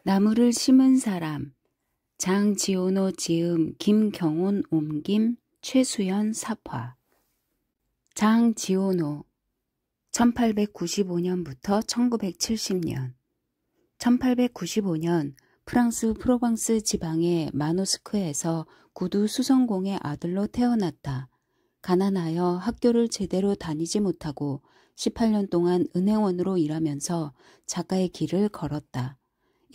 나무를 심은 사람 장지오노 지음 김경온 옮김 최수연 사화. 장지오노 1895년부터 1970년. 1895년 프랑스 프로방스 지방의 마노스크에서 구두 수성공의 아들로 태어났다. 가난하여 학교를 제대로 다니지 못하고 18년 동안 은행원으로 일하면서 작가의 길을 걸었다.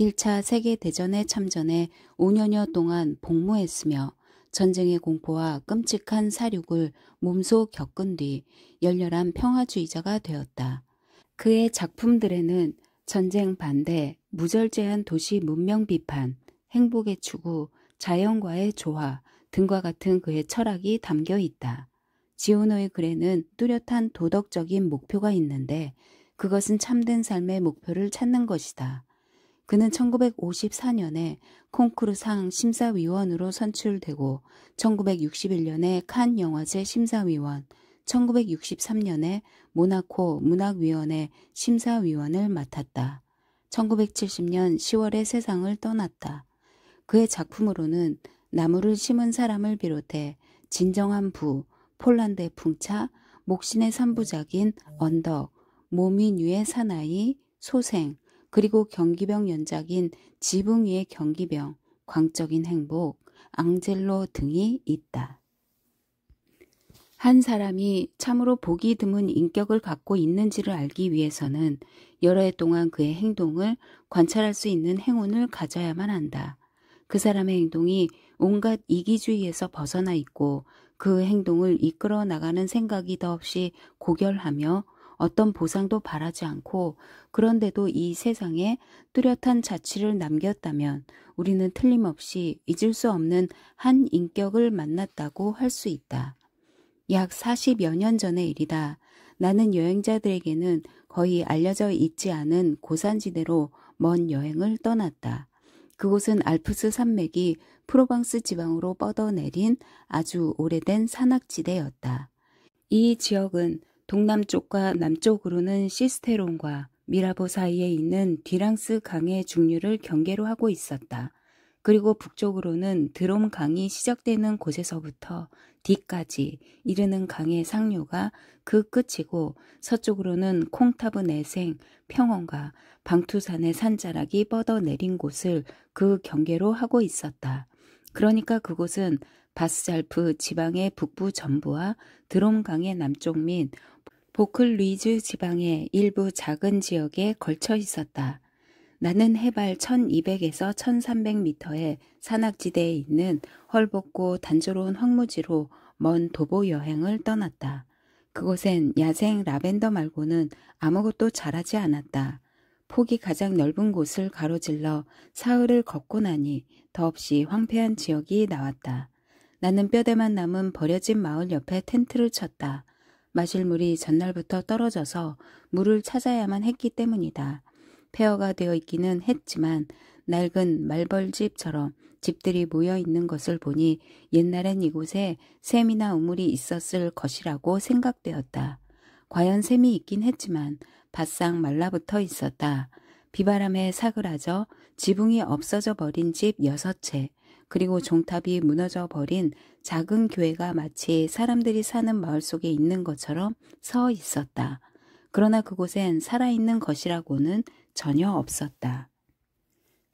1차 세계대전에 참전해 5년여 동안 복무했으며 전쟁의 공포와 끔찍한 사륙을 몸소 겪은 뒤 열렬한 평화주의자가 되었다. 그의 작품들에는 전쟁 반대, 무절제한 도시 문명 비판, 행복의 추구, 자연과의 조화 등과 같은 그의 철학이 담겨 있다. 지오노의 글에는 뚜렷한 도덕적인 목표가 있는데 그것은 참된 삶의 목표를 찾는 것이다. 그는 1954년에 콩쿠르상 심사위원으로 선출되고 1961년에 칸 영화제 심사위원, 1963년에 모나코 문학위원회 심사위원을 맡았다. 1970년 10월에 세상을 떠났다. 그의 작품으로는 나무를 심은 사람을 비롯해 진정한 부, 폴란드의 풍차, 목신의 3부작인 언덕, 모미뉴의 사나이, 소생, 그리고 경기병 연작인 지붕 위의 경기병, 광적인 행복, 앙젤로 등이 있다. 한 사람이 참으로 보기 드문 인격을 갖고 있는지를 알기 위해서는 여러 해 동안 그의 행동을 관찰할 수 있는 행운을 가져야만 한다. 그 사람의 행동이 온갖 이기주의에서 벗어나 있고 그 행동을 이끌어 나가는 생각이 더없이 고결하며 어떤 보상도 바라지 않고 그런데도 이 세상에 뚜렷한 자취를 남겼다면 우리는 틀림없이 잊을 수 없는 한 인격을 만났다고 할 수 있다. 약 40여 년 전의 일이다. 나는 여행자들에게는 거의 알려져 있지 않은 고산지대로 먼 여행을 떠났다. 그곳은 알프스 산맥이 프로방스 지방으로 뻗어내린 아주 오래된 산악지대였다. 이 지역은 동남쪽과 남쪽으로는 시스테론과 미라보 사이에 있는 디랑스 강의 중류를 경계로 하고 있었다. 그리고 북쪽으로는 드롬 강이 시작되는 곳에서부터 뒤까지 이르는 강의 상류가 그 끝이고 서쪽으로는 콩타브 내생, 평원과 방투산의 산자락이 뻗어내린 곳을 그 경계로 하고 있었다. 그러니까 그곳은 바스잘프 지방의 북부 전부와 드롬 강의 남쪽 및 보클리즈 지방의 일부 작은 지역에 걸쳐 있었다. 나는 해발 1200에서 1300m의 산악지대에 있는 헐벗고 단조로운 황무지로 먼 도보 여행을 떠났다. 그곳엔 야생 라벤더 말고는 아무것도 자라지 않았다. 폭이 가장 넓은 곳을 가로질러 사흘을 걷고 나니 더없이 황폐한 지역이 나왔다. 나는 뼈대만 남은 버려진 마을 옆에 텐트를 쳤다. 마실 물이 전날부터 떨어져서 물을 찾아야만 했기 때문이다. 폐허가 되어 있기는 했지만 낡은 말벌집처럼 집들이 모여 있는 것을 보니 옛날엔 이곳에 샘이나 우물이 있었을 것이라고 생각되었다. 과연 샘이 있긴 했지만 바싹 말라붙어 있었다. 비바람에 사그라져 지붕이 없어져 버린 집 6채, 그리고 종탑이 무너져 버린 작은 교회가 마치 사람들이 사는 마을 속에 있는 것처럼 서 있었다. 그러나 그곳엔 살아있는 것이라고는 전혀 없었다.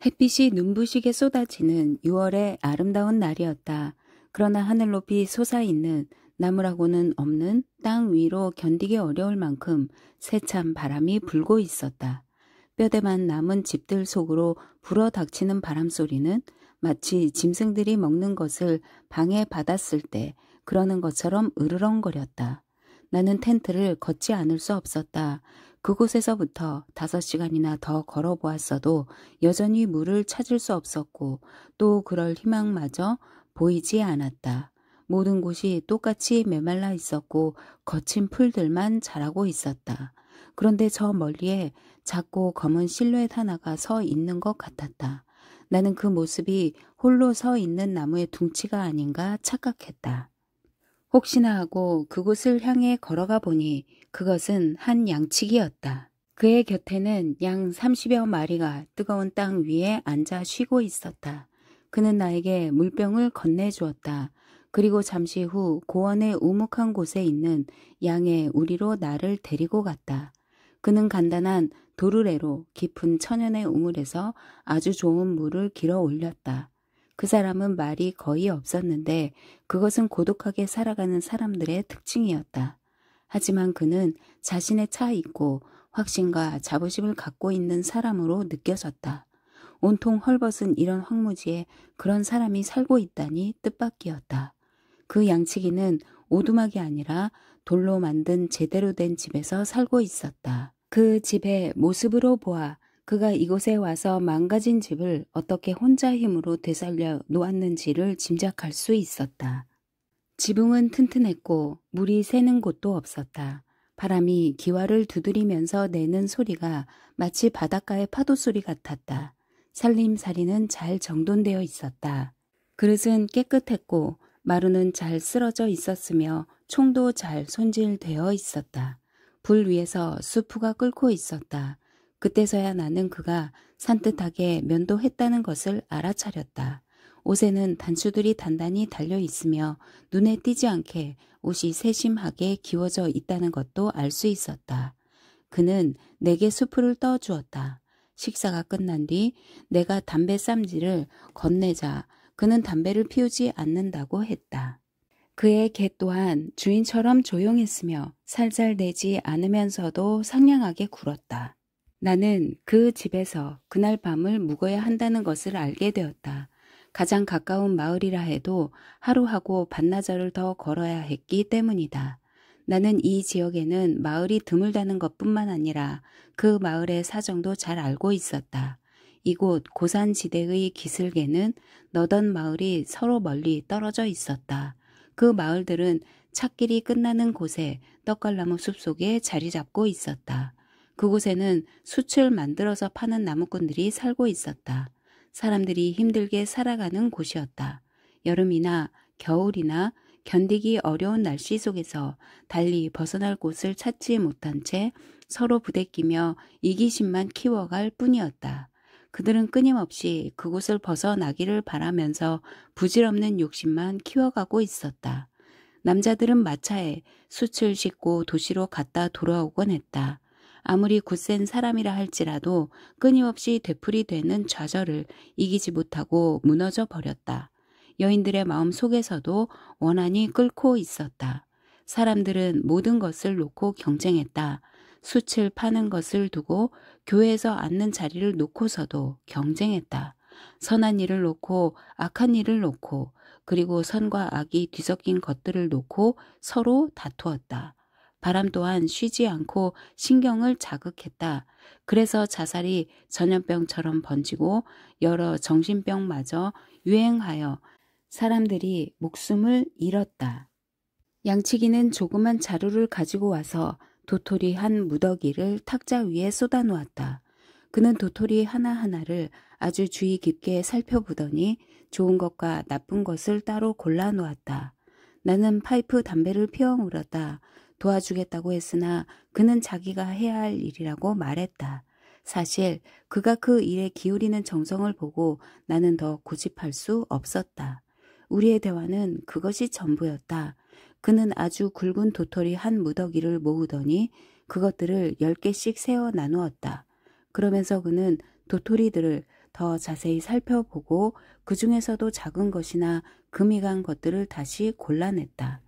햇빛이 눈부시게 쏟아지는 6월의 아름다운 날이었다. 그러나 하늘 높이 솟아있는 나무라고는 없는 땅 위로 견디기 어려울 만큼 세찬 바람이 불고 있었다. 뼈대만 남은 집들 속으로 불어닥치는 바람 소리는 마치 짐승들이 먹는 것을 방해받았을 때 그러는 것처럼 으르렁거렸다. 나는 텐트를 걷지 않을 수 없었다. 그곳에서부터 5시간이나 더 걸어보았어도 여전히 물을 찾을 수 없었고 또 그럴 희망마저 보이지 않았다. 모든 곳이 똑같이 메말라 있었고 거친 풀들만 자라고 있었다. 그런데 저 멀리에 작고 검은 실루엣 하나가 서 있는 것 같았다. 나는 그 모습이 홀로 서 있는 나무의 둥치가 아닌가 착각했다. 혹시나 하고 그곳을 향해 걸어가 보니 그것은 한 양치기였다. 그의 곁에는 양 30여 마리가 뜨거운 땅 위에 앉아 쉬고 있었다. 그는 나에게 물병을 건네주었다. 그리고 잠시 후 고원의 우묵한 곳에 있는 양의 우리로 나를 데리고 갔다. 그는 간단한 도르래로 깊은 천연의 우물에서 아주 좋은 물을 길어 올렸다. 그 사람은 말이 거의 없었는데 그것은 고독하게 살아가는 사람들의 특징이었다. 하지만 그는 자신의 차 있고 확신과 자부심을 갖고 있는 사람으로 느껴졌다. 온통 헐벗은 이런 황무지에 그런 사람이 살고 있다니 뜻밖이었다. 그 양치기는 오두막이 아니라 돌로 만든 제대로 된 집에서 살고 있었다. 그 집의 모습으로 보아 그가 이곳에 와서 망가진 집을 어떻게 혼자 힘으로 되살려 놓았는지를 짐작할 수 있었다. 지붕은 튼튼했고 물이 새는 곳도 없었다. 바람이 기와를 두드리면서 내는 소리가 마치 바닷가의 파도 소리 같았다. 살림살이는 잘 정돈되어 있었다. 그릇은 깨끗했고 마루는 잘 쓸어져 있었으며 총도 잘 손질되어 있었다. 불 위에서 수프가 끓고 있었다. 그때서야 나는 그가 산뜻하게 면도했다는 것을 알아차렸다. 옷에는 단추들이 단단히 달려 있으며 눈에 띄지 않게 옷이 세심하게 기워져 있다는 것도 알 수 있었다. 그는 내게 수프를 떠주었다. 식사가 끝난 뒤 내가 담배 쌈지를 건네자 그는 담배를 피우지 않는다고 했다. 그의 개 또한 주인처럼 조용했으며 살살대지 않으면서도 상냥하게 굴었다. 나는 그 집에서 그날 밤을 묵어야 한다는 것을 알게 되었다. 가장 가까운 마을이라 해도 하루하고 반나절을 더 걸어야 했기 때문이다. 나는 이 지역에는 마을이 드물다는 것뿐만 아니라 그 마을의 사정도 잘 알고 있었다. 이곳 고산지대의 기슭에는 너던 마을이 서로 멀리 떨어져 있었다. 그 마을들은 찻길이 끝나는 곳에 떡갈나무 숲속에 자리 잡고 있었다. 그곳에는 숯을 만들어서 파는 나무꾼들이 살고 있었다. 사람들이 힘들게 살아가는 곳이었다. 여름이나 겨울이나 견디기 어려운 날씨 속에서 달리 벗어날 곳을 찾지 못한 채 서로 부대끼며 이기심만 키워갈 뿐이었다. 그들은 끊임없이 그곳을 벗어나기를 바라면서 부질없는 욕심만 키워가고 있었다. 남자들은 마차에 숯을 싣고 도시로 갔다 돌아오곤 했다. 아무리 굳센 사람이라 할지라도 끊임없이 되풀이되는 좌절을 이기지 못하고 무너져 버렸다. 여인들의 마음 속에서도 원한이 끓고 있었다. 사람들은 모든 것을 놓고 경쟁했다. 숯을 파는 것을 두고 교회에서 앉는 자리를 놓고서도 경쟁했다. 선한 일을 놓고 악한 일을 놓고 그리고 선과 악이 뒤섞인 것들을 놓고 서로 다투었다. 바람 또한 쉬지 않고 신경을 자극했다. 그래서 자살이 전염병처럼 번지고 여러 정신병마저 유행하여 사람들이 목숨을 잃었다. 양치기는 조그만 자루를 가지고 와서 도토리 한 무더기를 탁자 위에 쏟아놓았다. 그는 도토리 하나하나를 아주 주의 깊게 살펴보더니 좋은 것과 나쁜 것을 따로 골라놓았다. 나는 파이프 담배를 피워 물었다. 도와주겠다고 했으나 그는 자기가 해야 할 일이라고 말했다. 사실 그가 그 일에 기울이는 정성을 보고 나는 더 고집할 수 없었다. 우리의 대화는 그것이 전부였다. 그는 아주 굵은 도토리 한 무더기를 모으더니 그것들을 10개씩 세어 나누었다. 그러면서 그는 도토리들을 더 자세히 살펴보고 그 중에서도 작은 것이나 금이 간 것들을 다시 골라냈다.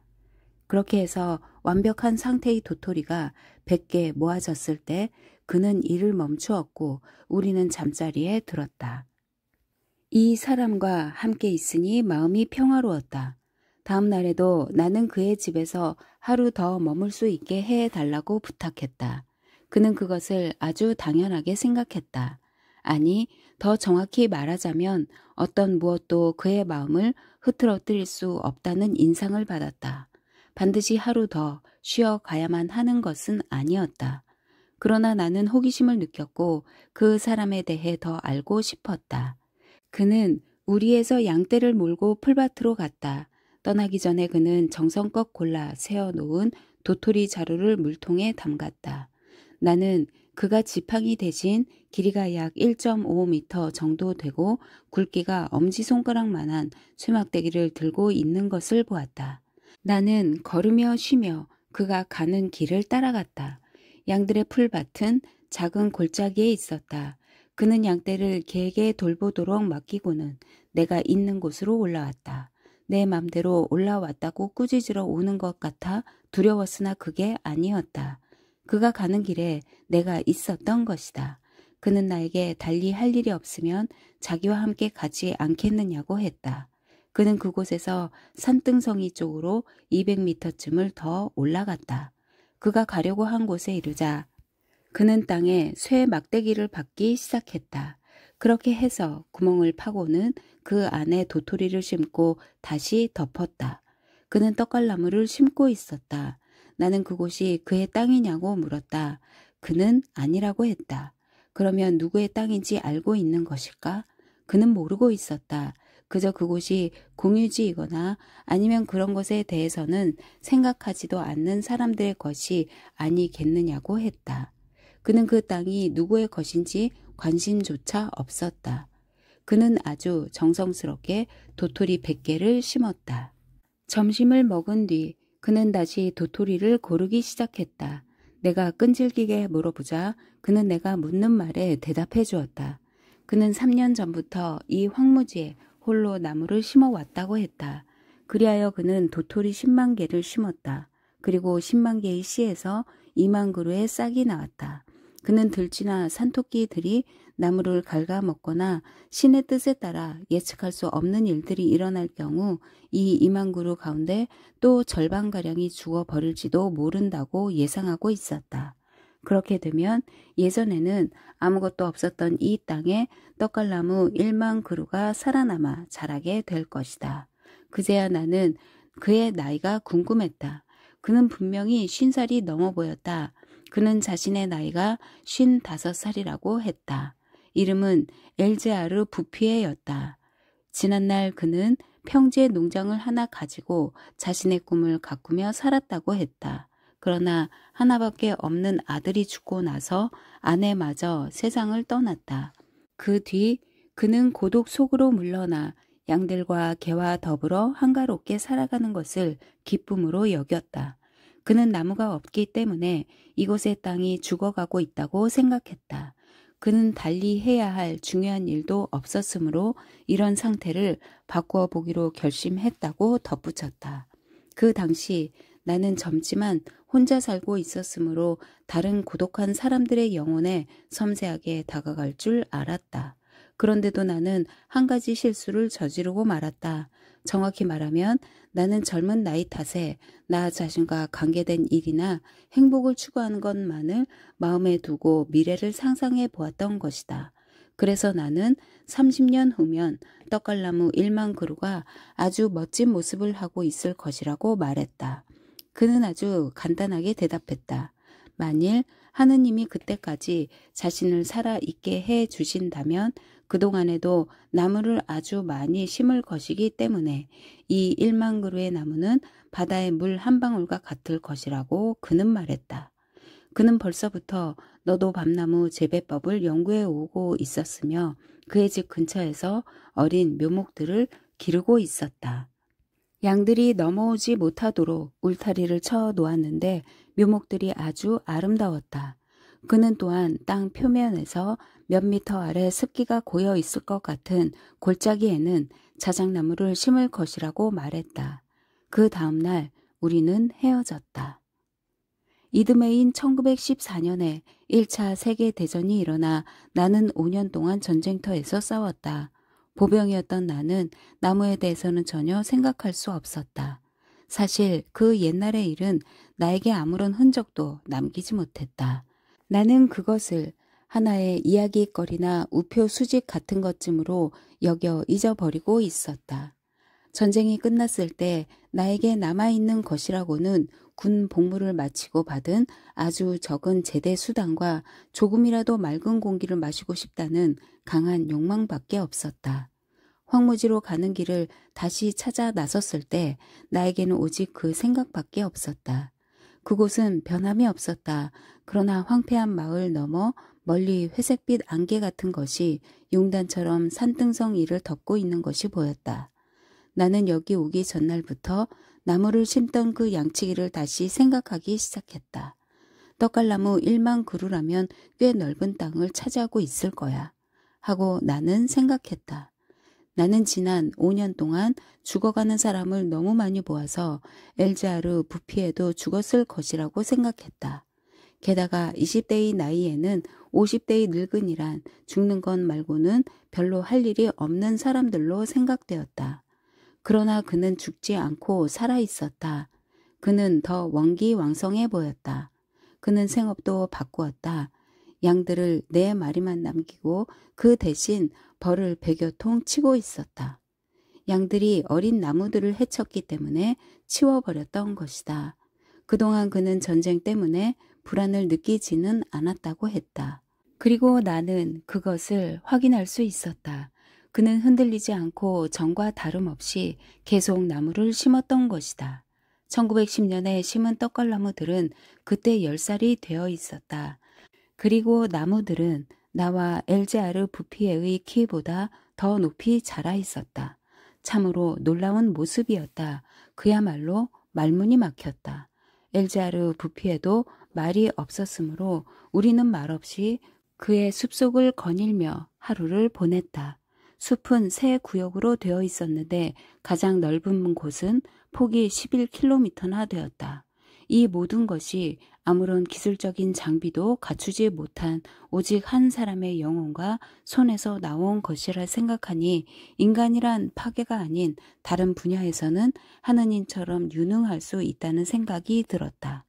그렇게 해서 완벽한 상태의 도토리가 100개 모아졌을 때 그는 일을 멈추었고 우리는 잠자리에 들었다. 이 사람과 함께 있으니 마음이 평화로웠다. 다음 날에도 나는 그의 집에서 하루 더 머물 수 있게 해달라고 부탁했다. 그는 그것을 아주 당연하게 생각했다. 아니, 더 정확히 말하자면 어떤 무엇도 그의 마음을 흐트러뜨릴 수 없다는 인상을 받았다. 반드시 하루 더 쉬어가야만 하는 것은 아니었다. 그러나 나는 호기심을 느꼈고 그 사람에 대해 더 알고 싶었다. 그는 우리에서 양떼를 몰고 풀밭으로 갔다. 떠나기 전에 그는 정성껏 골라 세워놓은 도토리 자루를 물통에 담갔다. 나는 그가 지팡이 대신 길이가 약 1.5m 정도 되고 굵기가 엄지손가락만한 쇠막대기를 들고 있는 것을 보았다. 나는 걸으며 쉬며 그가 가는 길을 따라갔다. 양들의 풀밭은 작은 골짜기에 있었다. 그는 양떼를 개에게 돌보도록 맡기고는 내가 있는 곳으로 올라왔다. 내 맘대로 올라왔다고 꾸짖으러 오는 것 같아 두려웠으나 그게 아니었다. 그가 가는 길에 내가 있었던 것이다. 그는 나에게 달리 할 일이 없으면 자기와 함께 가지 않겠느냐고 했다. 그는 그곳에서 산등성이 쪽으로 200m쯤을 더 올라갔다. 그가 가려고 한 곳에 이르자 그는 땅에 쇠 막대기를 박기 시작했다. 그렇게 해서 구멍을 파고는 그 안에 도토리를 심고 다시 덮었다. 그는 떡갈나무를 심고 있었다. 나는 그곳이 그의 땅이냐고 물었다. 그는 아니라고 했다. 그러면 누구의 땅인지 알고 있는 것일까? 그는 모르고 있었다. 그저 그곳이 공유지이거나 아니면 그런 것에 대해서는 생각하지도 않는 사람들의 것이 아니겠느냐고 했다. 그는 그 땅이 누구의 것인지 관심조차 없었다. 그는 아주 정성스럽게 도토리 100개를 심었다. 점심을 먹은 뒤 그는 다시 도토리를 고르기 시작했다. 내가 끈질기게 물어보자 그는 내가 묻는 말에 대답해 주었다. 그는 3년 전부터 이 황무지에 홀로 나무를 심어왔다고 했다. 그리하여 그는 도토리 10만 개를 심었다. 그리고 10만 개의 씨에서 2만 그루의 싹이 나왔다. 그는 들쥐나 산토끼들이 나무를 갉아먹거나 신의 뜻에 따라 예측할 수 없는 일들이 일어날 경우 이 2만 그루 가운데 또 절반가량이 죽어버릴지도 모른다고 예상하고 있었다. 그렇게 되면 예전에는 아무것도 없었던 이 땅에 떡갈나무 1만 그루가 살아남아 자라게 될 것이다. 그제야 나는 그의 나이가 궁금했다. 그는 분명히 50살이 넘어 보였다. 그는 자신의 나이가 55살이라고 했다. 이름은 엘제아르 부피에였다. 지난날 그는 평지에 농장을 하나 가지고 자신의 꿈을 가꾸며 살았다고 했다. 그러나 하나밖에 없는 아들이 죽고 나서 아내마저 세상을 떠났다. 그 뒤 그는 고독 속으로 물러나 양들과 개와 더불어 한가롭게 살아가는 것을 기쁨으로 여겼다. 그는 나무가 없기 때문에 이곳의 땅이 죽어가고 있다고 생각했다. 그는 달리 해야 할 중요한 일도 없었으므로 이런 상태를 바꾸어 보기로 결심했다고 덧붙였다. 그 당시 나는 젊지만 혼자 살고 있었으므로 다른 고독한 사람들의 영혼에 섬세하게 다가갈 줄 알았다. 그런데도 나는 한 가지 실수를 저지르고 말았다. 정확히 말하면 나는 젊은 나이 탓에 나 자신과 관계된 일이나 행복을 추구하는 것만을 마음에 두고 미래를 상상해 보았던 것이다. 그래서 나는 30년 후면 떡갈나무 1만 그루가 아주 멋진 모습을 하고 있을 것이라고 말했다. 그는 아주 간단하게 대답했다. 만일 하느님이 그때까지 자신을 살아있게 해 주신다면 그동안에도 나무를 아주 많이 심을 것이기 때문에 이 1만 그루의 나무는 바다의 물 한 방울과 같을 것이라고 그는 말했다. 그는 벌써부터 너도 밤나무 재배법을 연구해 오고 있었으며 그의 집 근처에서 어린 묘목들을 기르고 있었다. 양들이 넘어오지 못하도록 울타리를 쳐 놓았는데 묘목들이 아주 아름다웠다. 그는 또한 땅 표면에서 몇 미터 아래 습기가 고여 있을 것 같은 골짜기에는 자작나무를 심을 것이라고 말했다. 그 다음 날 우리는 헤어졌다. 이듬해인 1914년에 1차 세계대전이 일어나 나는 5년 동안 전쟁터에서 싸웠다. 보병이었던 나는 나무에 대해서는 전혀 생각할 수 없었다. 사실 그 옛날의 일은 나에게 아무런 흔적도 남기지 못했다. 나는 그것을 하나의 이야기거리나 우표 수직 같은 것쯤으로 여겨 잊어버리고 있었다. 전쟁이 끝났을 때 나에게 남아있는 것이라고는 군 복무를 마치고 받은 아주 적은 제대 수당과 조금이라도 맑은 공기를 마시고 싶다는 강한 욕망밖에 없었다. 황무지로 가는 길을 다시 찾아 나섰을 때 나에게는 오직 그 생각밖에 없었다. 그곳은 변함이 없었다. 그러나 황폐한 마을 너머 멀리 회색빛 안개 같은 것이 용단처럼 산등성 위를 덮고 있는 것이 보였다. 나는 여기 오기 전날부터 나무를 심던 그 양치기를 다시 생각하기 시작했다. 떡갈나무 1만 그루라면 꽤 넓은 땅을 차지하고 있을 거야. 하고 나는 생각했다. 나는 지난 5년 동안 죽어가는 사람을 너무 많이 보아서 엘자르 부피에도 죽었을 것이라고 생각했다. 게다가 20대의 나이에는 50대의 늙은이란 죽는 것 말고는 별로 할 일이 없는 사람들로 생각되었다. 그러나 그는 죽지 않고 살아있었다. 그는 더 원기왕성해 보였다. 그는 생업도 바꾸었다. 양들을 4마리만 남기고 그 대신 벌을 100여 통 치고 있었다. 양들이 어린 나무들을 해쳤기 때문에 치워버렸던 것이다. 그동안 그는 전쟁 때문에 불안을 느끼지는 않았다고 했다. 그리고 나는 그것을 확인할 수 있었다. 그는 흔들리지 않고 전과 다름없이 계속 나무를 심었던 것이다. 1910년에 심은 떡갈나무들은 그때 10살이 되어 있었다. 그리고 나무들은 나와 엘제아르 부피에의 키보다 더 높이 자라 있었다. 참으로 놀라운 모습이었다. 그야말로 말문이 막혔다. 엘제아르 부피에도 말이 없었으므로 우리는 말없이 그의 숲속을 거닐며 하루를 보냈다. 숲은 세 구역으로 되어 있었는데 가장 넓은 곳은 폭이 11km나 되었다. 이 모든 것이 아무런 기술적인 장비도 갖추지 못한 오직 한 사람의 영혼과 손에서 나온 것이라 생각하니 인간이란 파괴가 아닌 다른 분야에서는 하느님처럼 유능할 수 있다는 생각이 들었다.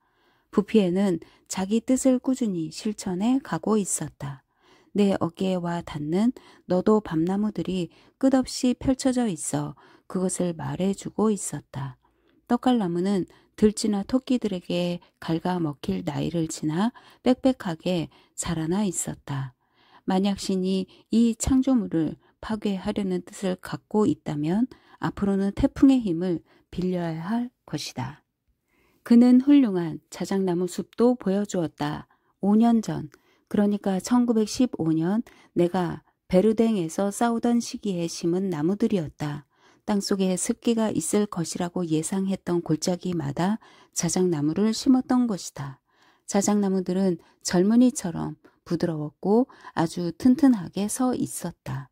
부피에는 자기 뜻을 꾸준히 실천해 가고 있었다. 내 어깨에 와 닿는 너도 밤나무들이 끝없이 펼쳐져 있어 그것을 말해주고 있었다. 떡갈나무는 들쥐나 토끼들에게 갉아먹힐 나이를 지나 빽빽하게 자라나 있었다. 만약 신이 이 창조물을 파괴하려는 뜻을 갖고 있다면 앞으로는 태풍의 힘을 빌려야 할 것이다. 그는 훌륭한 자작나무 숲도 보여주었다. 5년 전, 그러니까 1915년 내가 베르댕에서 싸우던 시기에 심은 나무들이었다. 땅속에 습기가 있을 것이라고 예상했던 골짜기마다 자작나무를 심었던 것이다. 자작나무들은 젊은이처럼 부드러웠고 아주 튼튼하게 서 있었다.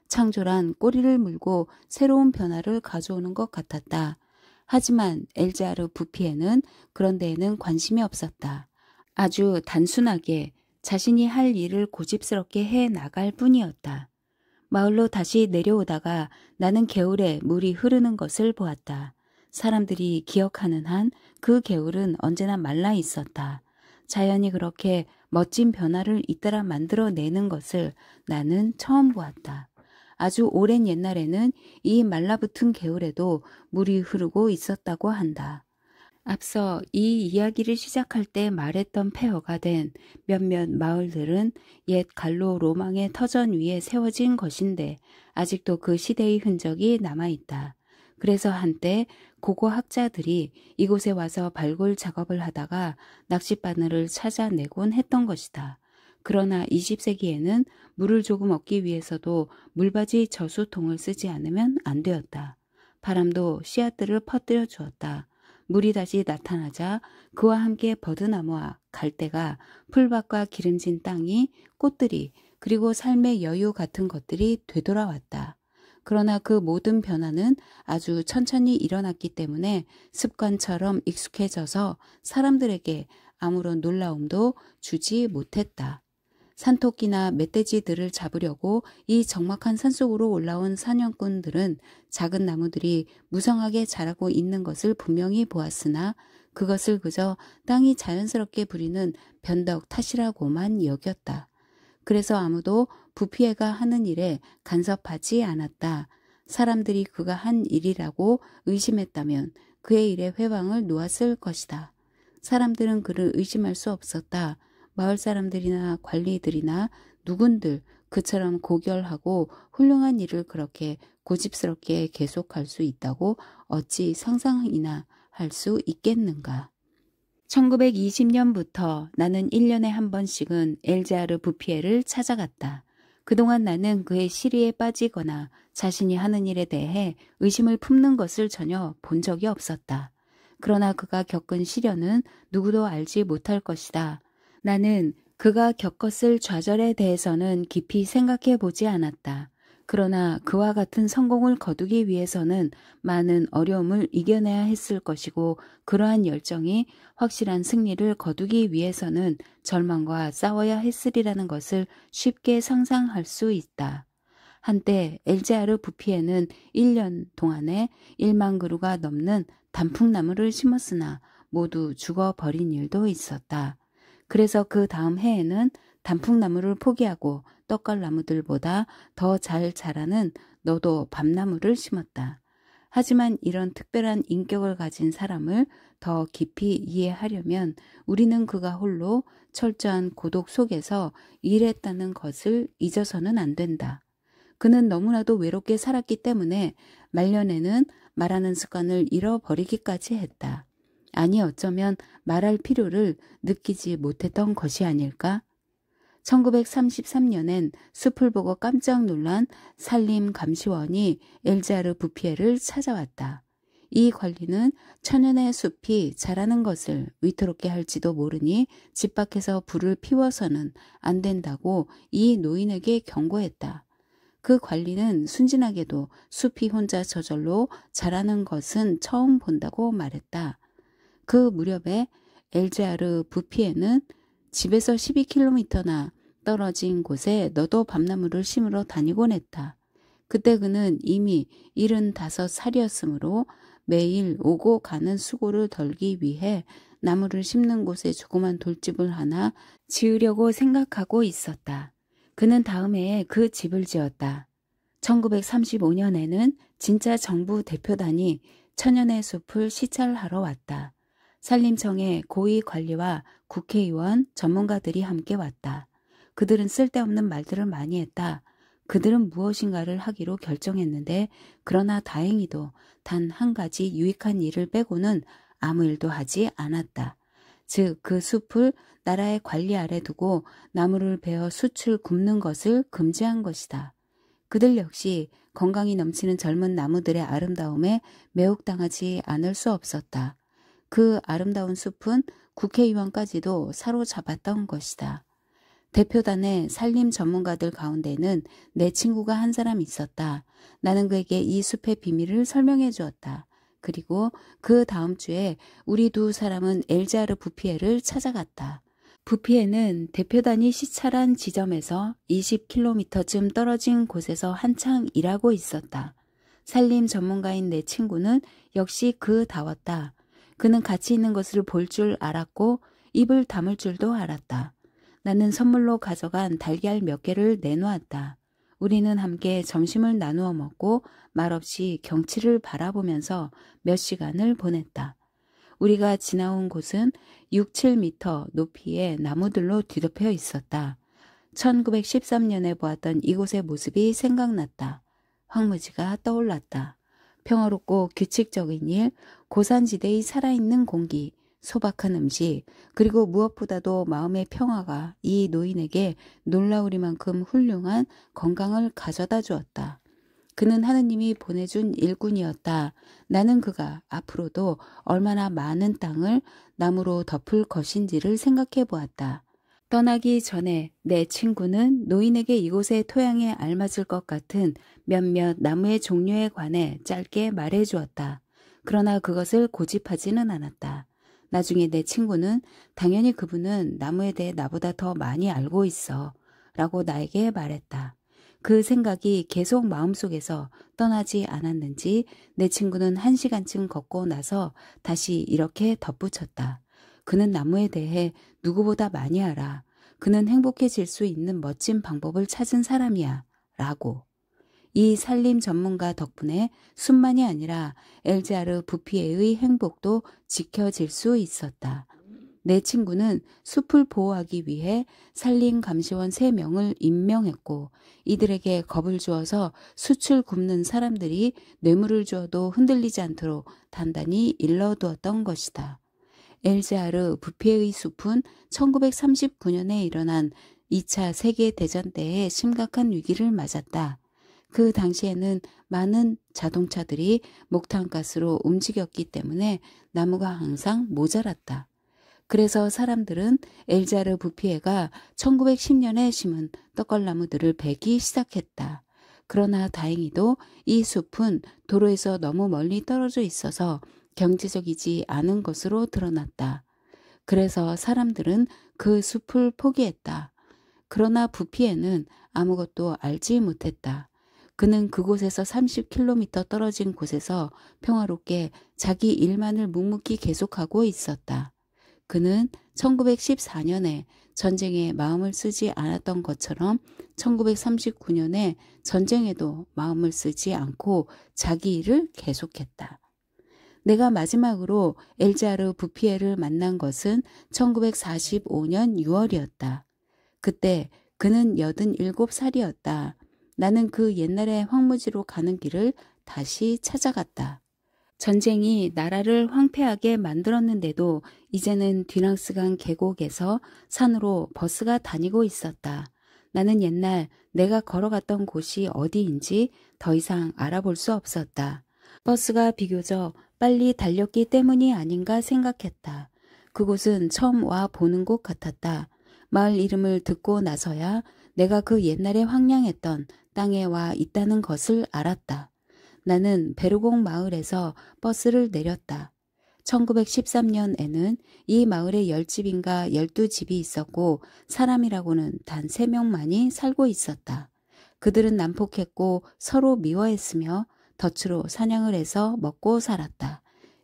창조란 꼬리를 물고 새로운 변화를 가져오는 것 같았다. 하지만 엘자르 부피에는 그런 데에는 관심이 없었다. 아주 단순하게 자신이 할 일을 고집스럽게 해 나갈 뿐이었다. 마을로 다시 내려오다가 나는 개울에 물이 흐르는 것을 보았다. 사람들이 기억하는 한 그 개울은 언제나 말라 있었다. 자연이 그렇게 멋진 변화를 잇따라 만들어내는 것을 나는 처음 보았다. 아주 오랜 옛날에는 이 말라붙은 개울에도 물이 흐르고 있었다고 한다. 앞서 이 이야기를 시작할 때 말했던 폐허가 된 몇몇 마을들은 옛 갈로 로망의 터전 위에 세워진 것인데 아직도 그 시대의 흔적이 남아있다. 그래서 한때 고고학자들이 이곳에 와서 발굴 작업을 하다가 낚싯바늘을 찾아내곤 했던 것이다. 그러나 20세기에는 물을 조금 얻기 위해서도 물받이 저수통을 쓰지 않으면 안 되었다. 바람도 씨앗들을 퍼뜨려 주었다. 물이 다시 나타나자 그와 함께 버드나무와 갈대가, 풀밭과 기름진 땅이, 꽃들이, 그리고 삶의 여유 같은 것들이 되돌아왔다. 그러나 그 모든 변화는 아주 천천히 일어났기 때문에 습관처럼 익숙해져서 사람들에게 아무런 놀라움도 주지 못했다. 산토끼나 멧돼지들을 잡으려고 이 적막한 산속으로 올라온 사냥꾼들은 작은 나무들이 무성하게 자라고 있는 것을 분명히 보았으나 그것을 그저 땅이 자연스럽게 부리는 변덕 탓이라고만 여겼다. 그래서 아무도 부피에가 하는 일에 간섭하지 않았다. 사람들이 그가 한 일이라고 의심했다면 그의 일에 회방을 놓았을 것이다. 사람들은 그를 의심할 수 없었다. 마을 사람들이나 관리들이나 누군들 그처럼 고결하고 훌륭한 일을 그렇게 고집스럽게 계속할 수 있다고 어찌 상상이나 할 수 있겠는가. 1920년부터 나는 1년에 한 번씩은 엘자르 부피에를 찾아갔다. 그동안 나는 그의 시리에 빠지거나 자신이 하는 일에 대해 의심을 품는 것을 전혀 본 적이 없었다. 그러나 그가 겪은 시련은 누구도 알지 못할 것이다. 나는 그가 겪었을 좌절에 대해서는 깊이 생각해 보지 않았다. 그러나 그와 같은 성공을 거두기 위해서는 많은 어려움을 이겨내야 했을 것이고, 그러한 열정이 확실한 승리를 거두기 위해서는 절망과 싸워야 했으리라는 것을 쉽게 상상할 수 있다. 한때 엘자르 부피에는 1년 동안에 1만 그루가 넘는 단풍나무를 심었으나 모두 죽어버린 일도 있었다. 그래서 그 다음 해에는 단풍나무를 포기하고 떡갈나무들보다 더 잘 자라는 너도 밤나무를 심었다. 하지만 이런 특별한 인격을 가진 사람을 더 깊이 이해하려면 우리는 그가 홀로 철저한 고독 속에서 일했다는 것을 잊어서는 안 된다. 그는 너무나도 외롭게 살았기 때문에 말년에는 말하는 습관을 잃어버리기까지 했다. 아니, 어쩌면 말할 필요를 느끼지 못했던 것이 아닐까? 1933년엔 숲을 보고 깜짝 놀란 산림 감시원이 엘자르 부피에를 찾아왔다. 이 관리는 천연의 숲이 자라는 것을 위태롭게 할지도 모르니 집 밖에서 불을 피워서는 안 된다고 이 노인에게 경고했다. 그 관리는 순진하게도 숲이 혼자 저절로 자라는 것은 처음 본다고 말했다. 그 무렵에 엘자르 부피에는 집에서 12km나 떨어진 곳에 너도 밤나무를 심으러 다니곤 했다. 그때 그는 이미 75살이었으므로 매일 오고 가는 수고를 덜기 위해 나무를 심는 곳에 조그만 돌집을 하나 지으려고 생각하고 있었다. 그는 다음 해에 그 집을 지었다. 1935년에는 진짜 정부 대표단이 천연의 숲을 시찰하러 왔다. 산림청의 고위 관리와 국회의원, 전문가들이 함께 왔다. 그들은 쓸데없는 말들을 많이 했다. 그들은 무엇인가를 하기로 결정했는데, 그러나 다행히도 단 한 가지 유익한 일을 빼고는 아무 일도 하지 않았다. 즉, 그 숲을 나라의 관리 아래 두고 나무를 베어 숯을 굽는 것을 금지한 것이다. 그들 역시 건강이 넘치는 젊은 나무들의 아름다움에 매혹당하지 않을 수 없었다. 그 아름다운 숲은 국회의원까지도 사로잡았던 것이다. 대표단의 산림 전문가들 가운데는 내 친구가 한 사람 있었다. 나는 그에게 이 숲의 비밀을 설명해 주었다. 그리고 그 다음 주에 우리 두 사람은 엘자르 부피에를 찾아갔다. 부피에는 대표단이 시찰한 지점에서 20km쯤 떨어진 곳에서 한창 일하고 있었다. 산림 전문가인 내 친구는 역시 그다웠다. 그는 가치 있는 것을 볼 줄 알았고 입을 다물 줄도 알았다. 나는 선물로 가져간 달걀 몇 개를 내놓았다. 우리는 함께 점심을 나누어 먹고 말없이 경치를 바라보면서 몇 시간을 보냈다. 우리가 지나온 곳은 6, 7m 높이의 나무들로 뒤덮여 있었다. 1913년에 보았던 이곳의 모습이 생각났다. 황무지가 떠올랐다. 평화롭고 규칙적인 일, 고산지대의 살아있는 공기, 소박한 음식, 그리고 무엇보다도 마음의 평화가 이 노인에게 놀라우리만큼 훌륭한 건강을 가져다 주었다. 그는 하느님이 보내준 일꾼이었다. 나는 그가 앞으로도 얼마나 많은 땅을 나무로 덮을 것인지를 생각해 보았다. 떠나기 전에 내 친구는 노인에게 이곳의 토양에 알맞을 것 같은 몇몇 나무의 종류에 관해 짧게 말해 주었다. 그러나 그것을 고집하지는 않았다. 나중에 내 친구는 당연히 그분은 나무에 대해 나보다 더 많이 알고 있어 라고 나에게 말했다. 그 생각이 계속 마음속에서 떠나지 않았는지 내 친구는 1시간쯤 걷고 나서 다시 이렇게 덧붙였다. 그는 나무에 대해 누구보다 많이 알아. 그는 행복해질 수 있는 멋진 방법을 찾은 사람이야 라고. 이 산림 전문가 덕분에 숲만이 아니라 엘자르 부피에의 행복도 지켜질 수 있었다. 내 친구는 숲을 보호하기 위해 산림 감시원 3명을 임명했고 이들에게 겁을 주어서 숯을 굽는 사람들이 뇌물을 주어도 흔들리지 않도록 단단히 일러두었던 것이다. 엘자르 부피에의 숲은 1939년에 일어난 2차 세계대전 때에 심각한 위기를 맞았다. 그 당시에는 많은 자동차들이 목탄가스로 움직였기 때문에 나무가 항상 모자랐다. 그래서 사람들은 엘자르 부피에가 1910년에 심은 떡걸나무들을 베기 시작했다. 그러나 다행히도 이 숲은 도로에서 너무 멀리 떨어져 있어서 경제적이지 않은 것으로 드러났다. 그래서 사람들은 그 숲을 포기했다. 그러나 부피에는 아무것도 알지 못했다. 그는 그곳에서 30km 떨어진 곳에서 평화롭게 자기 일만을 묵묵히 계속하고 있었다. 그는 1914년에 전쟁에 마음을 쓰지 않았던 것처럼 1939년에 전쟁에도 마음을 쓰지 않고 자기 일을 계속했다. 내가 마지막으로 엘자르 부피에를 만난 것은 1945년 6월이었다. 그때 그는 87살이었다. 나는 그 옛날의 황무지로 가는 길을 다시 찾아갔다. 전쟁이 나라를 황폐하게 만들었는데도 이제는 뒤랑스간 계곡에서 산으로 버스가 다니고 있었다. 나는 옛날 내가 걸어갔던 곳이 어디인지 더 이상 알아볼 수 없었다. 버스가 비교적 빨리 달렸기 때문이 아닌가 생각했다. 그곳은 처음 와 보는 곳 같았다. 마을 이름을 듣고 나서야 내가 그 옛날에 황량했던 땅에 와 있다는 것을 알았다. 나는 베르공 마을에서 버스를 내렸다. 1913년에는 이 마을에 10집인가 12집이 있었고 사람이라고는 단 3명만이 살고 있었다. 그들은 난폭했고 서로 미워했으며 덫으로 사냥을 해서 먹고 살았다.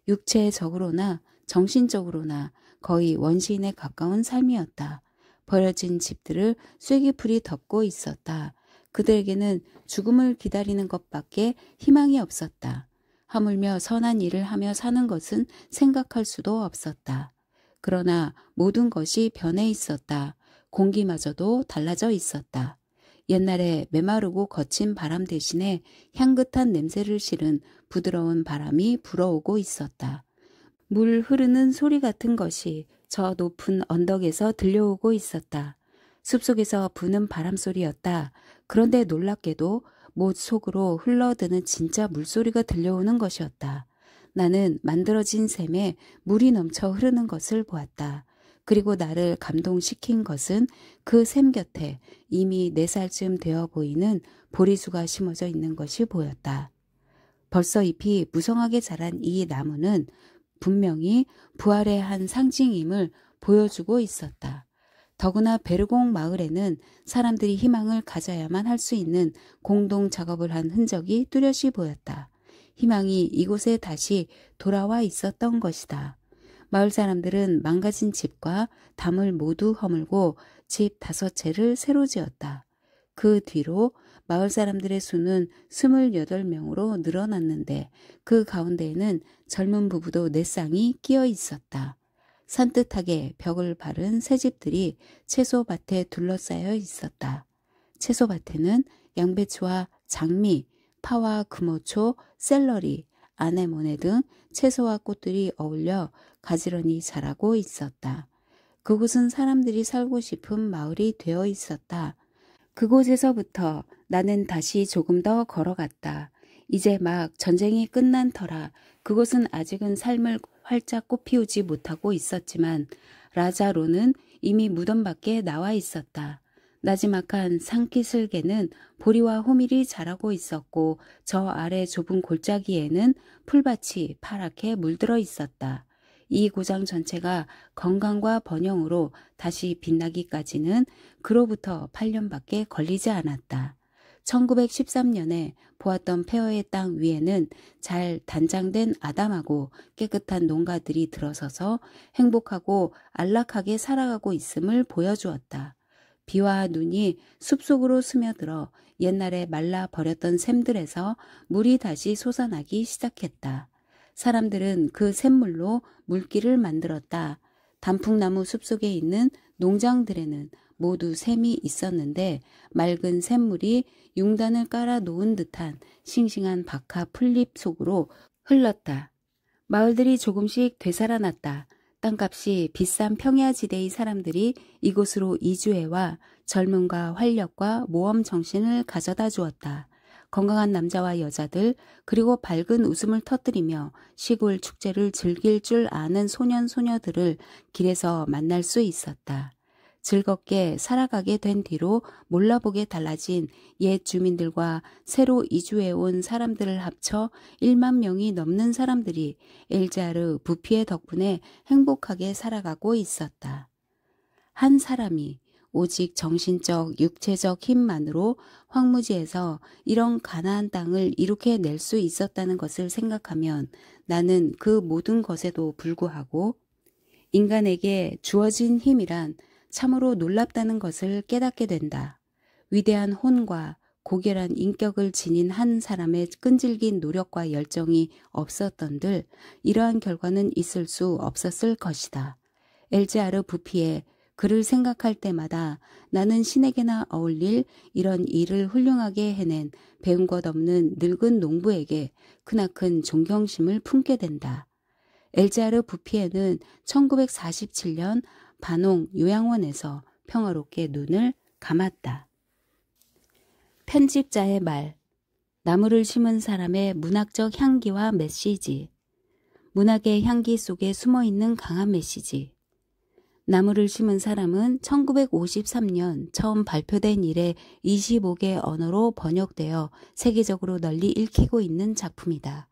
육체적으로나 정신적으로나 거의 원시인에 가까운 삶이었다. 버려진 집들을 쐐기풀이 덮고 있었다. 그들에게는 죽음을 기다리는 것밖에 희망이 없었다. 하물며 선한 일을 하며 사는 것은 생각할 수도 없었다. 그러나 모든 것이 변해 있었다. 공기마저도 달라져 있었다. 옛날에 메마르고 거친 바람 대신에 향긋한 냄새를 실은 부드러운 바람이 불어오고 있었다. 물 흐르는 소리 같은 것이 저 높은 언덕에서 들려오고 있었다. 숲속에서 부는 바람소리였다. 그런데 놀랍게도 못 속으로 흘러드는 진짜 물소리가 들려오는 것이었다. 나는 만들어진 샘에 물이 넘쳐 흐르는 것을 보았다. 그리고 나를 감동시킨 것은 그 샘 곁에 이미 4살쯤 되어 보이는 보리수가 심어져 있는 것이 보였다. 벌써 잎이 무성하게 자란 이 나무는 분명히 부활의 한 상징임을 보여주고 있었다. 더구나 베르공 마을에는 사람들이 희망을 가져야만 할 수 있는 공동 작업을 한 흔적이 뚜렷이 보였다. 희망이 이곳에 다시 돌아와 있었던 것이다. 마을 사람들은 망가진 집과 담을 모두 허물고 집 5채를 새로 지었다. 그 뒤로 마을 사람들의 수는 28명으로 늘어났는데 그 가운데에는 젊은 부부도 4쌍이 끼어 있었다. 산뜻하게 벽을 바른 새 집들이 채소밭에 둘러싸여 있었다. 채소밭에는 양배추와 장미, 파와 금오초, 샐러리, 아네모네 등 채소와 꽃들이 어울려 가지런히 자라고 있었다. 그곳은 사람들이 살고 싶은 마을이 되어 있었다. 그곳에서부터 나는 다시 조금 더 걸어갔다. 이제 막 전쟁이 끝난 터라 그곳은 아직은 삶을 활짝 꽃피우지 못하고 있었지만 라자로는 이미 무덤 밖에 나와 있었다. 나지막한 산기슭에는 보리와 호밀이 자라고 있었고 저 아래 좁은 골짜기에는 풀밭이 파랗게 물들어 있었다. 이 고장 전체가 건강과 번영으로 다시 빛나기까지는 그로부터 8년밖에 걸리지 않았다. 1913년에 보았던 폐허의 땅 위에는 잘 단장된 아담하고 깨끗한 농가들이 들어서서 행복하고 안락하게 살아가고 있음을 보여주었다. 비와 눈이 숲속으로 스며들어 옛날에 말라버렸던 샘들에서 물이 다시 솟아나기 시작했다. 사람들은 그 샘물로 물길을 만들었다. 단풍나무 숲속에 있는 농장들에는 모두 샘이 있었는데 맑은 샘물이 융단을 깔아 놓은 듯한 싱싱한 박하 풀잎 속으로 흘렀다. 마을들이 조금씩 되살아났다. 땅값이 비싼 평야지대의 사람들이 이곳으로 이주해와 젊음과 활력과 모험 정신을 가져다 주었다. 건강한 남자와 여자들, 그리고 밝은 웃음을 터뜨리며 시골 축제를 즐길 줄 아는 소년 소녀들을 길에서 만날 수 있었다. 즐겁게 살아가게 된 뒤로 몰라보게 달라진 옛 주민들과 새로 이주해온 사람들을 합쳐 1만 명이 넘는 사람들이 엘자르 부피의 덕분에 행복하게 살아가고 있었다. 한 사람이 오직 정신적, 육체적 힘만으로 황무지에서 이런 가나안 땅을 이룩해 낼 수 있었다는 것을 생각하면 나는 그 모든 것에도 불구하고 인간에게 주어진 힘이란 참으로 놀랍다는 것을 깨닫게 된다. 위대한 혼과 고결한 인격을 지닌 한 사람의 끈질긴 노력과 열정이 없었던들 이러한 결과는 있을 수 없었을 것이다. 엘제아르 부피에 그를 생각할 때마다 나는 신에게나 어울릴 이런 일을 훌륭하게 해낸 배운 것 없는 늙은 농부에게 크나큰 존경심을 품게 된다. 엘제아르 부피에는 1947년 반홍 요양원에서 평화롭게 눈을 감았다. 편집자의 말, 나무를 심은 사람의 문학적 향기와 메시지, 문학의 향기 속에 숨어있는 강한 메시지. 나무를 심은 사람은 1953년 처음 발표된 이래 25개 언어로 번역되어 세계적으로 널리 읽히고 있는 작품이다.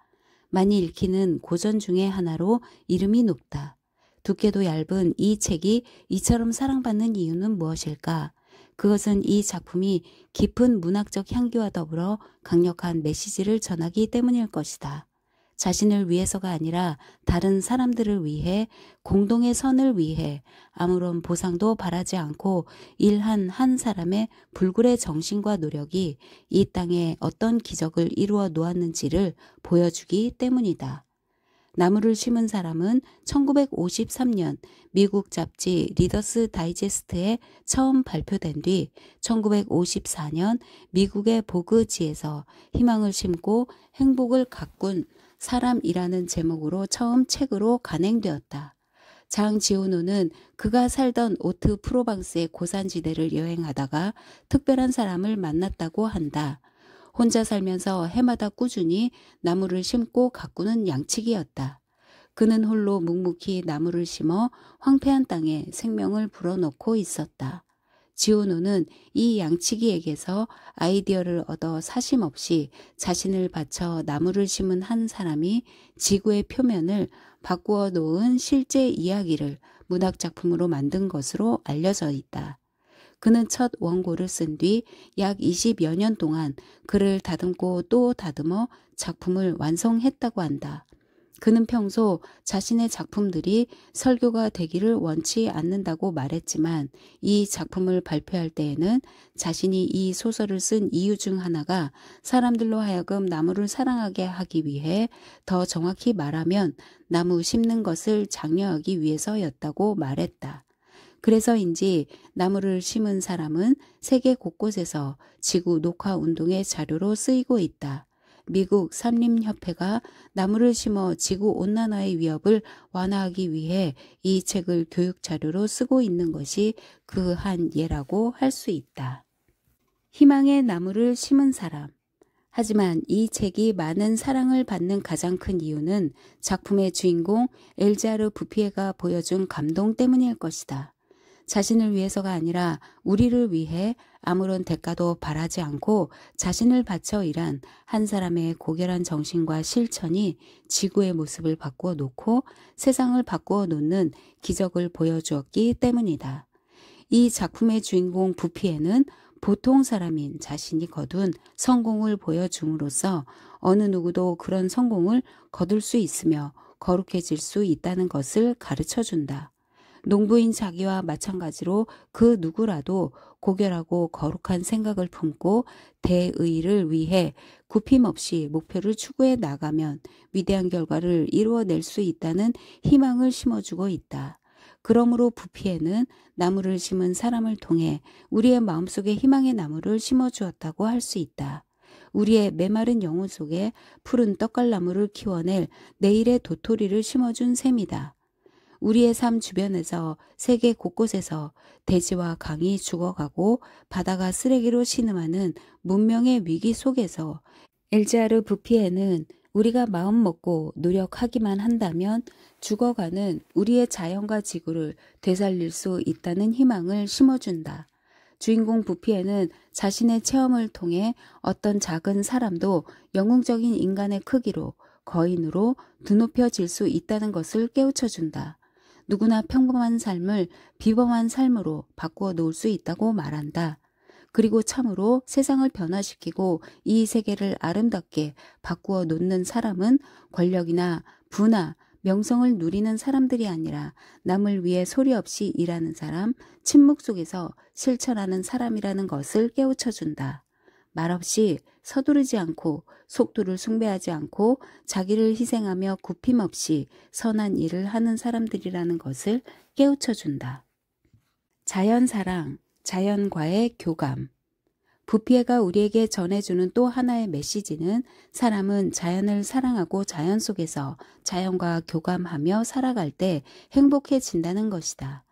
많이 읽히는 고전 중의 하나로 이름이 높다. 두께도 얇은 이 책이 이처럼 사랑받는 이유는 무엇일까? 그것은 이 작품이 깊은 문학적 향기와 더불어 강력한 메시지를 전하기 때문일 것이다. 자신을 위해서가 아니라 다른 사람들을 위해, 공동의 선을 위해 아무런 보상도 바라지 않고 일한 한 사람의 불굴의 정신과 노력이 이 땅에 어떤 기적을 이루어 놓았는지를 보여주기 때문이다. 나무를 심은 사람은 1953년 미국 잡지 리더스 다이제스트에 처음 발표된 뒤 1954년 미국의 보그지에서 희망을 심고 행복을 가꾼 사람이라는 제목으로 처음 책으로 간행되었다. 장 지오노는 그가 살던 오트 프로방스의 고산지대를 여행하다가 특별한 사람을 만났다고 한다. 혼자 살면서 해마다 꾸준히 나무를 심고 가꾸는 양치기였다. 그는 홀로 묵묵히 나무를 심어 황폐한 땅에 생명을 불어넣고 있었다. 지오노는 이 양치기에게서 아이디어를 얻어 사심없이 자신을 바쳐 나무를 심은 한 사람이 지구의 표면을 바꾸어 놓은 실제 이야기를 문학작품으로 만든 것으로 알려져 있다. 그는 첫 원고를 쓴 뒤 약 20여 년 동안 글을 다듬고 또 다듬어 작품을 완성했다고 한다. 그는 평소 자신의 작품들이 설교가 되기를 원치 않는다고 말했지만 이 작품을 발표할 때에는 자신이 이 소설을 쓴 이유 중 하나가 사람들로 하여금 나무를 사랑하게 하기 위해, 더 정확히 말하면 나무 심는 것을 장려하기 위해서였다고 말했다. 그래서인지 나무를 심은 사람은 세계 곳곳에서 지구 녹화 운동의 자료로 쓰이고 있다. 미국 산림협회가 나무를 심어 지구온난화의 위협을 완화하기 위해 이 책을 교육 자료로 쓰고 있는 것이 그 한 예라고 할 수 있다. 희망의 나무를 심은 사람. 하지만 이 책이 많은 사랑을 받는 가장 큰 이유는 작품의 주인공 엘자르 부피에가 보여준 감동 때문일 것이다. 자신을 위해서가 아니라 우리를 위해 아무런 대가도 바라지 않고 자신을 바쳐 일한 한 사람의 고결한 정신과 실천이 지구의 모습을 바꾸어 놓고 세상을 바꾸어 놓는 기적을 보여주었기 때문이다. 이 작품의 주인공 부피에는 보통 사람인 자신이 거둔 성공을 보여줌으로써 어느 누구도 그런 성공을 거둘 수 있으며 거룩해질 수 있다는 것을 가르쳐준다. 농부인 자기와 마찬가지로 그 누구라도 고결하고 거룩한 생각을 품고 대의를 위해 굽힘없이 목표를 추구해 나가면 위대한 결과를 이루어낼 수 있다는 희망을 심어주고 있다. 그러므로 부피에는 나무를 심은 사람을 통해 우리의 마음속에 희망의 나무를 심어주었다고 할 수 있다. 우리의 메마른 영혼 속에 푸른 떡갈나무를 키워낼 내일의 도토리를 심어준 셈이다. 우리의 삶 주변에서 세계 곳곳에서 대지와 강이 죽어가고 바다가 쓰레기로 신음하는 문명의 위기 속에서 엘자르 부피에는 우리가 마음 먹고 노력하기만 한다면 죽어가는 우리의 자연과 지구를 되살릴 수 있다는 희망을 심어준다. 주인공 부피에는 자신의 체험을 통해 어떤 작은 사람도 영웅적인 인간의 크기로 거인으로 드높여질 수 있다는 것을 깨우쳐준다. 누구나 평범한 삶을 비범한 삶으로 바꾸어 놓을 수 있다고 말한다. 그리고 참으로 세상을 변화시키고 이 세계를 아름답게 바꾸어 놓는 사람은 권력이나 부나 명성을 누리는 사람들이 아니라 남을 위해 소리 없이 일하는 사람, 침묵 속에서 실천하는 사람이라는 것을 깨우쳐준다. 말없이 서두르지 않고 속도를 숭배하지 않고 자기를 희생하며 굽힘 없이 선한 일을 하는 사람들이라는 것을 깨우쳐준다. 자연사랑, 자연과의 교감. 부피에가 우리에게 전해주는 또 하나의 메시지는 사람은 자연을 사랑하고 자연 속에서 자연과 교감하며 살아갈 때 행복해진다는 것이다.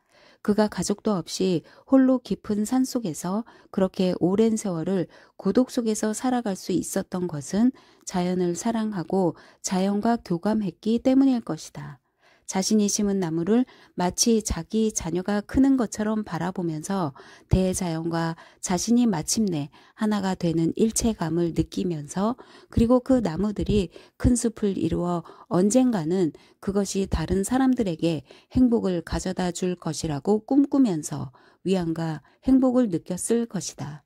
그가 가족도 없이 홀로 깊은 산속에서 그렇게 오랜 세월을 고독 속에서 살아갈 수 있었던 것은 자연을 사랑하고 자연과 교감했기 때문일 것이다. 자신이 심은 나무를 마치 자기 자녀가 크는 것처럼 바라보면서 대자연과 자신이 마침내 하나가 되는 일체감을 느끼면서 그리고 그 나무들이 큰 숲을 이루어 언젠가는 그것이 다른 사람들에게 행복을 가져다 줄 것이라고 꿈꾸면서 위안과 행복을 느꼈을 것이다.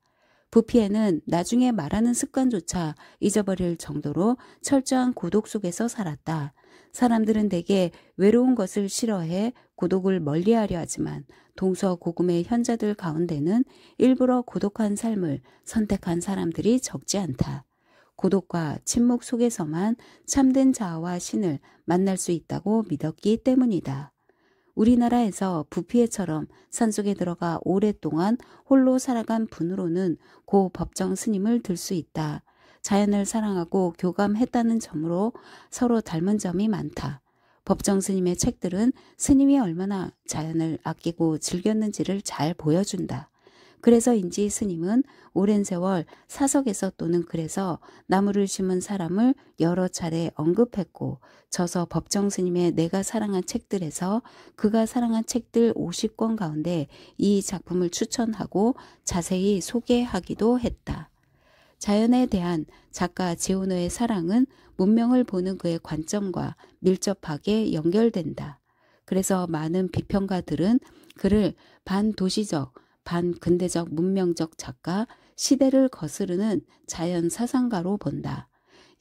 부피에는 나중에 말하는 습관조차 잊어버릴 정도로 철저한 고독 속에서 살았다. 사람들은 대개 외로운 것을 싫어해 고독을 멀리하려 하지만 동서고금의 현자들 가운데는 일부러 고독한 삶을 선택한 사람들이 적지 않다. 고독과 침묵 속에서만 참된 자아와 신을 만날 수 있다고 믿었기 때문이다. 우리나라에서 부피에처럼 산속에 들어가 오랫동안 홀로 살아간 분으로는 고 법정 스님을 들 수 있다. 자연을 사랑하고 교감했다는 점으로 서로 닮은 점이 많다. 법정 스님의 책들은 스님이 얼마나 자연을 아끼고 즐겼는지를 잘 보여준다. 그래서인지 스님은 오랜 세월 사석에서 또는 글에서 나무를 심은 사람을 여러 차례 언급했고 저서 법정 스님의 내가 사랑한 책들에서 그가 사랑한 책들 50권 가운데 이 작품을 추천하고 자세히 소개하기도 했다. 자연에 대한 작가 지오노의 사랑은 문명을 보는 그의 관점과 밀접하게 연결된다. 그래서 많은 비평가들은 그를 반도시적, 반근대적 문명적 작가, 시대를 거스르는 자연 사상가로 본다.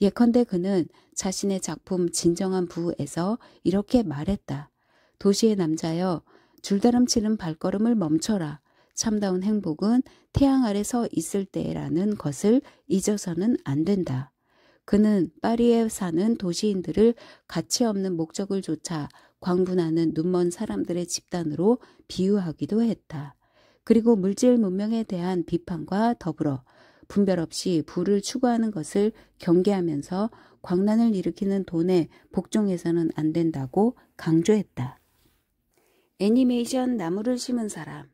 예컨대 그는 자신의 작품 진정한 부에서 이렇게 말했다. 도시의 남자여, 줄다름치는 발걸음을 멈춰라. 참다운 행복은 태양 아래 서 있을 때라는 것을 잊어서는 안 된다. 그는 파리에 사는 도시인들을 가치 없는 목적을 쫓아 광분하는 눈먼 사람들의 집단으로 비유하기도 했다. 그리고 물질 문명에 대한 비판과 더불어 분별 없이 부를 추구하는 것을 경계하면서 광란을 일으키는 돈에 복종해서는 안 된다고 강조했다. 애니메이션 나무를 심은 사람.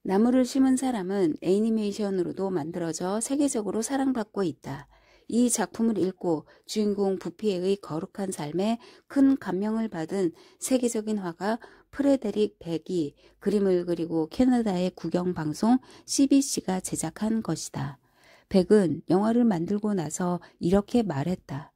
나무를 심은 사람은 애니메이션으로도 만들어져 세계적으로 사랑받고 있다. 이 작품을 읽고 주인공 부피에의 거룩한 삶에 큰 감명을 받은 세계적인 화가 프레데릭 백이 그림을 그리고 캐나다의 국영방송 CBC가 제작한 것이다. 백은 영화를 만들고 나서 이렇게 말했다.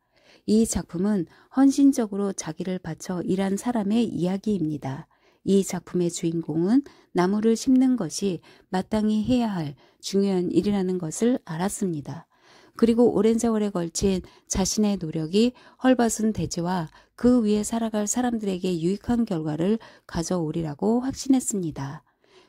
이 작품은 헌신적으로 자기를 바쳐 일한 사람의 이야기입니다. 이 작품의 주인공은 나무를 심는 것이 마땅히 해야 할 중요한 일이라는 것을 알았습니다. 그리고 오랜 세월에 걸친 자신의 노력이 헐벗은 대지와 그 위에 살아갈 사람들에게 유익한 결과를 가져오리라고 확신했습니다.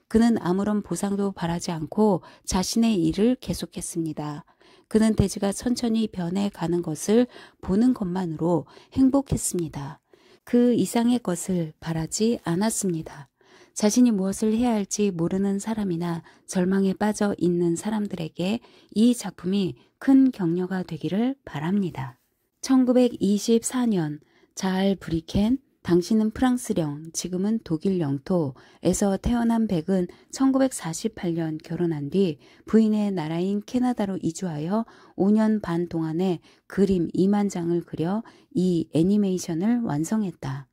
그는 아무런 보상도 바라지 않고 자신의 일을 계속했습니다. 그는 대지가 천천히 변해가는 것을 보는 것만으로 행복했습니다. 그 이상의 것을 바라지 않았습니다. 자신이 무엇을 해야 할지 모르는 사람이나 절망에 빠져 있는 사람들에게 이 작품이 큰 격려가 되기를 바랍니다. 1924년 자알 브리켄 당신은 프랑스령, 지금은 독일 영토에서 태어난 백은 1948년 결혼한 뒤 부인의 나라인 캐나다로 이주하여 5년 반 동안에 그림 2만 장을 그려 이 애니메이션을 완성했다.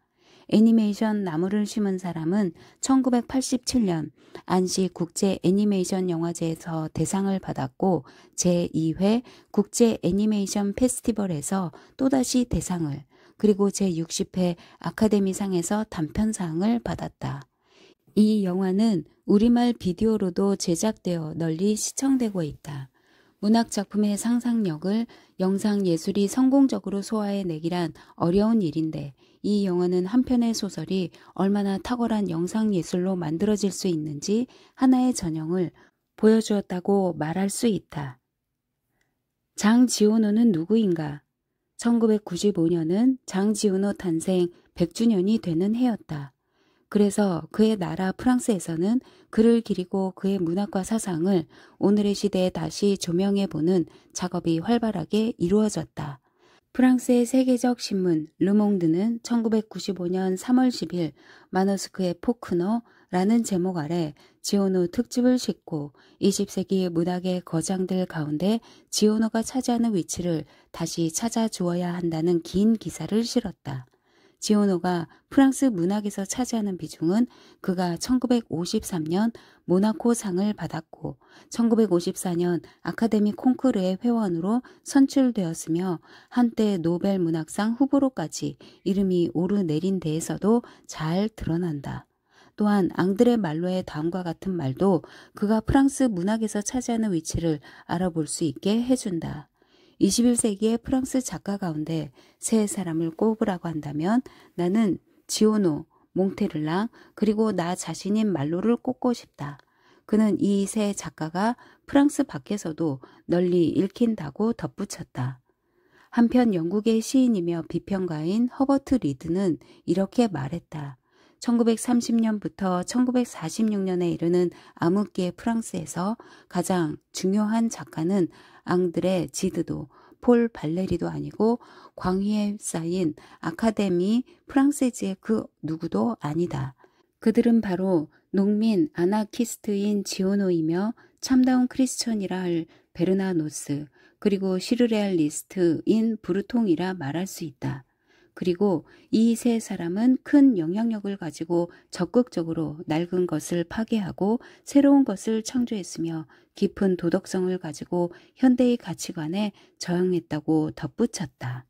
애니메이션 나무를 심은 사람은 1987년 안시 국제 애니메이션 영화제에서 대상을 받았고 제2회 국제 애니메이션 페스티벌에서 또다시 대상을, 그리고 제60회 아카데미상에서 단편상을 받았다. 이 영화는 우리말 비디오로도 제작되어 널리 시청되고 있다. 문학작품의 상상력을 영상예술이 성공적으로 소화해내기란 어려운 일인데 이 영화는 한 편의 소설이 얼마나 탁월한 영상예술로 만들어질 수 있는지 하나의 전형을 보여주었다고 말할 수 있다. 장지오노는 누구인가? 1995년은 장지오노 탄생 100주년이 되는 해였다. 그래서 그의 나라 프랑스에서는 그를 기리고 그의 문학과 사상을 오늘의 시대에 다시 조명해보는 작업이 활발하게 이루어졌다. 프랑스의 세계적 신문 르몽드는 1995년 3월 10일 마너스크의 포크너라는 제목 아래 지오노 특집을 싣고 20세기 문학의 거장들 가운데 지오노가 차지하는 위치를 다시 찾아주어야 한다는 긴 기사를 실었다. 지오노가 프랑스 문학에서 차지하는 비중은 그가 1953년 모나코상을 받았고 1954년 아카데미 콩쿠르의 회원으로 선출되었으며 한때 노벨 문학상 후보로까지 이름이 오르내린 데에서도 잘 드러난다. 또한 앙드레 말로의 다음과 같은 말도 그가 프랑스 문학에서 차지하는 위치를 알아볼 수 있게 해준다. 21세기의 프랑스 작가 가운데 세 사람을 꼽으라고 한다면 나는 지오노, 몽테르랑 그리고 나 자신인 말로를 꼽고 싶다. 그는 이 세 작가가 프랑스 밖에서도 널리 읽힌다고 덧붙였다. 한편 영국의 시인이며 비평가인 허버트 리드는 이렇게 말했다. 1930년부터 1946년에 이르는 암흑기의 프랑스에서 가장 중요한 작가는 앙드레 지드도, 폴 발레리도 아니고 광희에 쌓인 아카데미 프랑세즈의 그 누구도 아니다. 그들은 바로 농민 아나키스트인 지오노이며 참다운 크리스천이라 할 베르나노스, 그리고 시르레알리스트인 브루통이라 말할 수 있다. 그리고 이 세 사람은 큰 영향력을 가지고 적극적으로 낡은 것을 파괴하고 새로운 것을 창조했으며 깊은 도덕성을 가지고 현대의 가치관에 저항했다고 덧붙였다.